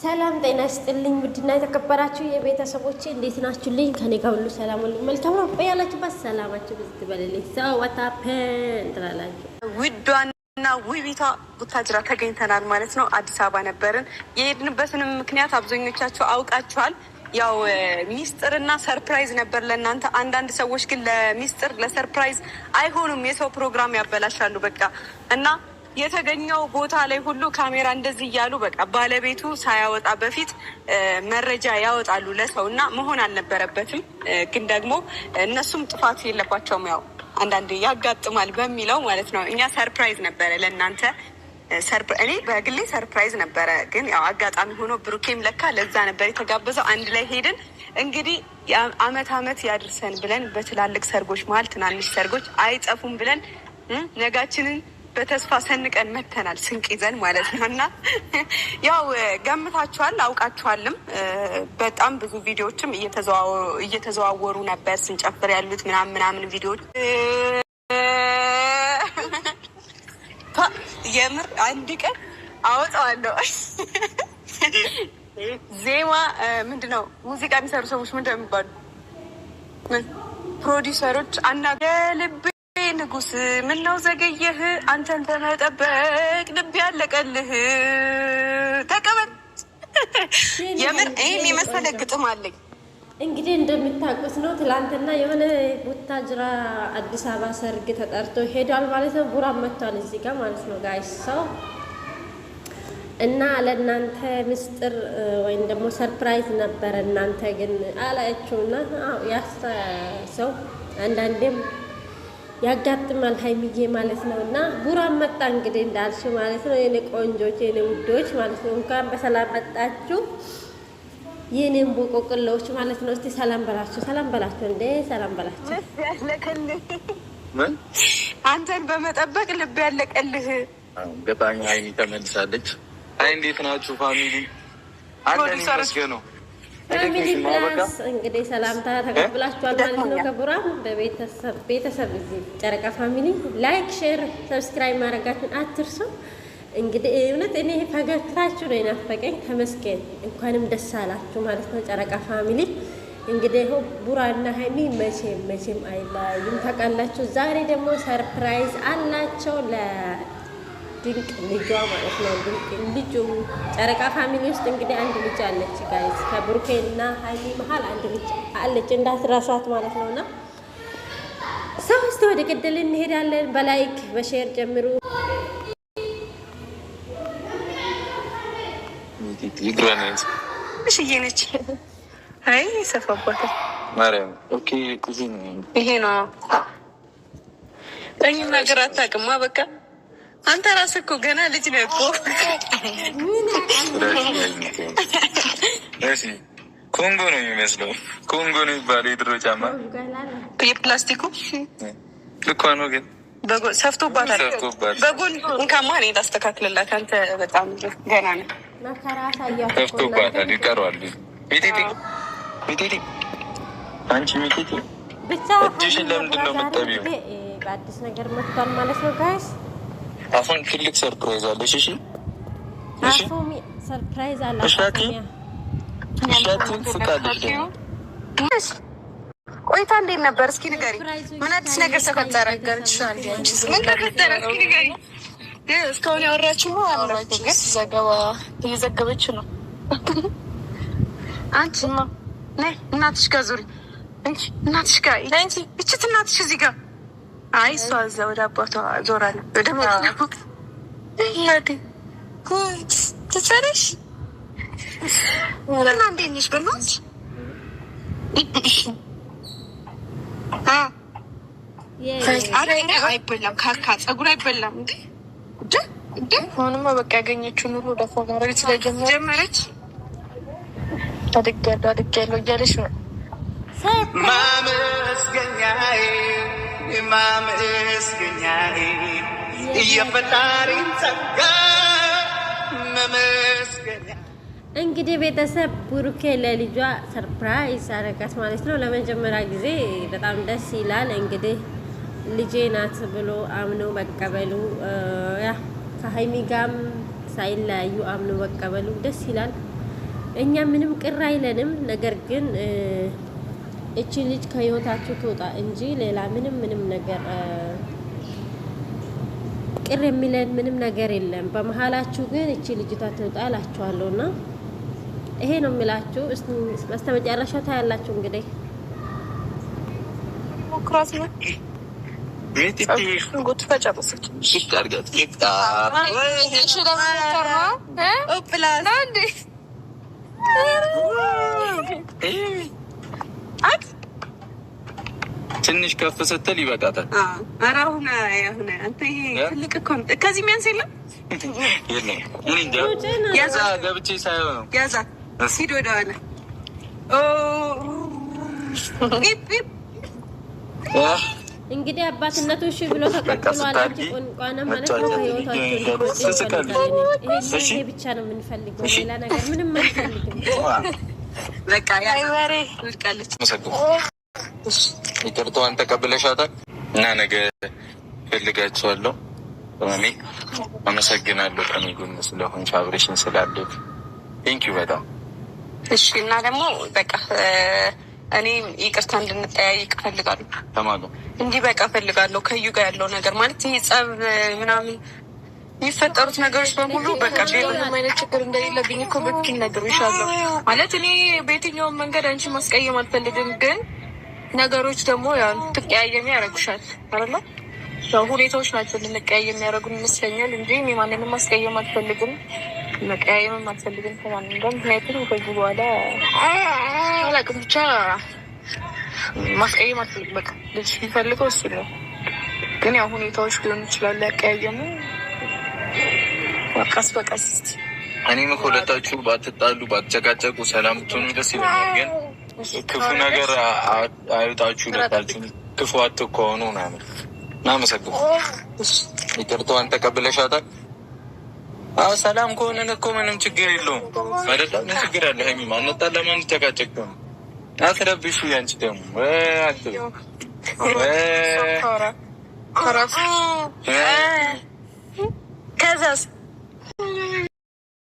ሰላም ጤና ይስጥልኝ ውድና የተከበራችሁ የቤተሰቦቼ እንዴት ናችሁልኝ? ከኔ ጋር ሁሉ ሰላም ሁሉ መልካም ነው። በያላችሁበት ሰላማችሁ ብዙ ትበልልኝ። ሰው ወታፐን ትላላችሁ። ውዷና ውቢቷ ቡታጅራ ተገኝተናል ማለት ነው። አዲስ አበባ ነበርን። የሄድንበትንም ምክንያት አብዛኞቻችሁ አውቃችኋል። ያው ሚስጥርና ሰርፕራይዝ ነበር ለእናንተ። አንዳንድ ሰዎች ግን ለሚስጥር ለሰርፕራይዝ አይሆኑም፣ የሰው ፕሮግራም ያበላሻሉ። በቃ እና የተገኘው ቦታ ላይ ሁሉ ካሜራ እንደዚህ እያሉ በቃ ባለቤቱ ሳያወጣ በፊት መረጃ ያወጣሉ ለሰው እና መሆን አልነበረበትም። ግን ደግሞ እነሱም ጥፋት የለባቸውም። ያው አንዳንድ ያጋጥማል በሚለው ማለት ነው። እኛ ሰርፕራይዝ ነበረ ለእናንተ። እኔ በግሌ ሰርፕራይዝ ነበረ፣ ግን ያው አጋጣሚ ሆኖ ብሩኬም ለካ ለዛ ነበር የተጋበዘው። አንድ ላይ ሄድን። እንግዲህ አመት ያድርሰን ብለን በትላልቅ ሰርጎች መሀል ትናንሽ ሰርጎች አይጠፉም ብለን ነጋችንን በተስፋ ሰንቀን መተናል፣ ስንቅ ይዘን ማለት ነው። እና ያው ገምታችኋል፣ አውቃችኋልም። በጣም ብዙ ቪዲዮዎችም እየተዘዋወሩ ነበር ስንጨፍር ያሉት ምናምን ቪዲዮዎች። የምር አንድ ቀን አወጣዋለሁ። ዜማ ምንድነው? ሙዚቃ የሚሰሩ ሰዎች ምንድነው የሚባሉ? ፕሮዲውሰሮች የልብ ንጉስ ምነው ዘገየህ አንተን ተመጠበቅ ልብ ያለቀልህ ተቀበል። የምር ይህን የመሰለ ግጥም አለኝ። እንግዲህ እንደምታውቁት ነው ትላንትና የሆነ ቡታጅራ አዲስ አበባ ሰርግ ተጠርቶ ሄዷል ማለት ነው። ቡራ መጥቷል እዚህ ጋር ማለት ነው ጋይስ ሰው እና ለእናንተ ምስጢር ወይም ደግሞ ሰርፕራይዝ ነበረ። እናንተ ግን አላያችሁና ሰው አንዳንዴም ያጋጥማል ሀይሚዬ ማለት ነው። እና ቡራን መጣ እንግዲህ እንዳልሽ ማለት ነው። የኔ ቆንጆች የኔ ውዶች ማለት ነው። እንኳን በሰላም መጣችሁ የኔን ቦቆቅሎች ማለት ነው። እስቲ ሰላም በላችሁ፣ ሰላም በላችሁ፣ እንዴ ሰላም በላችሁ። አንተን በመጠበቅ ልብ ያለቀልህ። ገጣሚ ሀይሚ ተመልሳለች። አይ እንዴት ናችሁ ፋሚሊ? አንተን ይመስገነው ፋሚሊ ፕላስ እንግዲህ ሰላምታ ተቀብላችኋል ማለት ነው። ከቡራም ቤተሰብ እዚህ ጨረቃ ፋሚሊ ላይክ፣ ሼር፣ ሰብስክራይብ ማድረጋችሁን አትርሱ። እንግዲህ እውነት እኔ ፈገግታችሁ ነው የናፈቀኝ። ተመስገን እንኳንም ደስ አላችሁ ማለት ነው ጨረቃ ፋሚሊ። እንግዲህ ቡራና ሀይሚ መቼም አይለያዩም ታውቃላችሁ። ዛሬ ደግሞ ሰርፕራይዝ አላቸው ድንቅ ልጇ ማለት ነው። ድንቅ ልጁ ጨረቃ ፋሚሊ ውስጥ እንግዲህ አንድ ልጅ አለች ጋይዝ። ከብሩኬና ሀይሚ መሀል አንድ ልጅ አለች እንዳትረሷት ማለት ነውና ሰው እስቲ ወደ ገደል እንሄዳለን። በላይክ በሼር ጀምሩ። ይግራኔት እሺ የነች አይ ሰፋባታ ማርያም ኦኬ ኩዚን ይሄ ነው እኔ ነገር አታውቅማ በቃ አንተ ራስህ እኮ ገና ልጅ ነህ እኮ። እሺ ኮንጎ ነው የሚመስለው። ኮንጎ ነው የሚባለው የድሮ ጫማ የፕላስቲኩ ልኳ ነው ግን ሰፍቶባታል። በጎን እንካማ እኔ ላስተካክልላት። አንተ በጣም ገና ነህ። ሰፍቶባታል። ይቀረዋል። ሚጢጢ አንቺ ሚጢጢ እጅሽን ለምንድን ነው የምትጠቢው? በአዲስ ነገር መጥቷል ማለት ነው ጋይስ። አሁን ትልቅ ሰርፕራይዝ አለሽ። እሺ ሰርፕራይዝ አለ። እሻቲን ፍቃድሽ ቆይታ እንዴት ነበር? እስኪ ንገሪኝ። ምን አዲስ ነገር ተፈጠረ? ምን ተፈጠረ? እስኪ ንገሪኝ። እስካሁን ያወራችሁ ነው አላችሁ? ግን ዘገባ እየዘገበች ነው። አንቺ ነይ እናትሽ ጋር ዙሪ። እናትሽ ጋር እንጂ እችት እናትሽ እዚህ ጋር አይ እሷ እዛ ወደ አባቷ ዞራለሁ። ወደ ማለት ጉድ ትሰሪሽ እና እንዴት ነሽ? በእናትሽ አይበላም፣ ካካ ፀጉር አይበላም። እንዴ አሁንማ በቃ ያገኘችው ኑሮ ደፎ ማድረግ ስለጀመረች አድጌያለሁ እያለች ነው ማመስገኛዬ ማመስገኛዬ የፈጣሪን ጸጋ መመስገኛ። እንግዲህ ቤተሰብ ብሩኬ ለልጇ ሰርፕራይዝ አደረጋት ማለት ነው። ለመጀመሪያ ጊዜ በጣም ደስ ይላል። እንግዲህ ልጄ ናት ብሎ አምኖ መቀበሉ ያ ከሀይሚ ጋም ሳይለያዩ አምኖ መቀበሉ ደስ ይላል። እኛ ምንም ቅር አይለንም። ነገር ግን እቺ ልጅ ከህይወታችሁ ትወጣ እንጂ ሌላ ምንም ነገር ቅር የሚለን ምንም ነገር የለም። በመሀላችሁ ግን እቺ ልጅቷ ትወጣ እላችኋለሁና ይሄ ነው የሚላችሁ። በስተመጨረሻው ታያላችሁ እንግዲህ ክራስ ነው ጉት ፈጨረሰች ትንሽ ከፍ ስትል ይበቃታል። ኧረ አሁን አንተ ይሄ ትልቅ እኮ ነው። ከዚህ የሚያንስ የለም ያዛ ገብቼ ሳይሆን ነው ያዛ ሂድ ወደ ኋላ እንግዲህ አባትነቱ እሺ ብሎ ተቀብሏል። አንቺ ቆንቋና ማለት ነው ከህይወታችሁ ይሄ ብቻ ነው የምንፈልገው፣ ሌላ ነገር ምንም አንፈልግም። በቃ ያ ወሬ ልቀልች ይቅርታዋን ተቀብለሻታል እና ነገ ፈልጋችኋለሁ። እኔ አመሰግናለሁ። ቀን ጎን ስለሆንሽ አብረሽን ስላለሽ ቴንኪው በጣም እሺ። እና ደግሞ በቃ እኔ ይቅርታ እንድንጠያይቅ እፈልጋለሁ። ተማሉ እንዲህ በቃ እፈልጋለሁ። ከዩ ጋር ያለው ነገር ማለት ይሄ ጸብ ምናምን የሚፈጠሩት ነገሮች በሙሉ በቃ ምንም አይነት ችግር እንደሌለብኝ እኮ በፊት ነግሬሻለሁ። ማለት እኔ በየትኛውም መንገድ አንቺ ማስቀየም አልፈልግም፣ ግን ነገሮች ደግሞ ያው ትቀያየሚ ያደርጉሻል አይደለ? ያው ሁኔታዎች ናቸው እንድንቀያየም የሚያደርጉን ይመስለኛል እንጂ እኔ ማንንም ማስቀየም አልፈልግም፣ መቀያየምም አልፈልግም ከማንም ጋር። ምክንያቱም ከዚህ በኋላ አላውቅም ብቻ ማስቀየም አልፈልግም። በቃ ልጅ የሚፈልገው እሱ ነው። ግን ያው ሁኔታዎች ሊሆኑ ይችላሉ ያቀያየሙ። ቀስ በቀስ እኔም ሁለታችሁ ባትጣሉ ባትጨቃጨቁ ሰላም ትሆኑ ደስ ይለኛል። ግን ክፉ ነገር አይውጣችሁ፣ ሁለታችሁ ክፉ አትኮኑ ምናምን። እናመሰግን። ይቅርታዋን ተቀብለሻታል? አዎ ሰላም ከሆነን እኮ ምንም ችግር የለውም አይደለም? ምን ችግር አለ? ሀይሚ ማንጣ ለማን ተጨቃጨቅ ነው? አትረብሹ። ያንቺ ደግሞ ከዛስ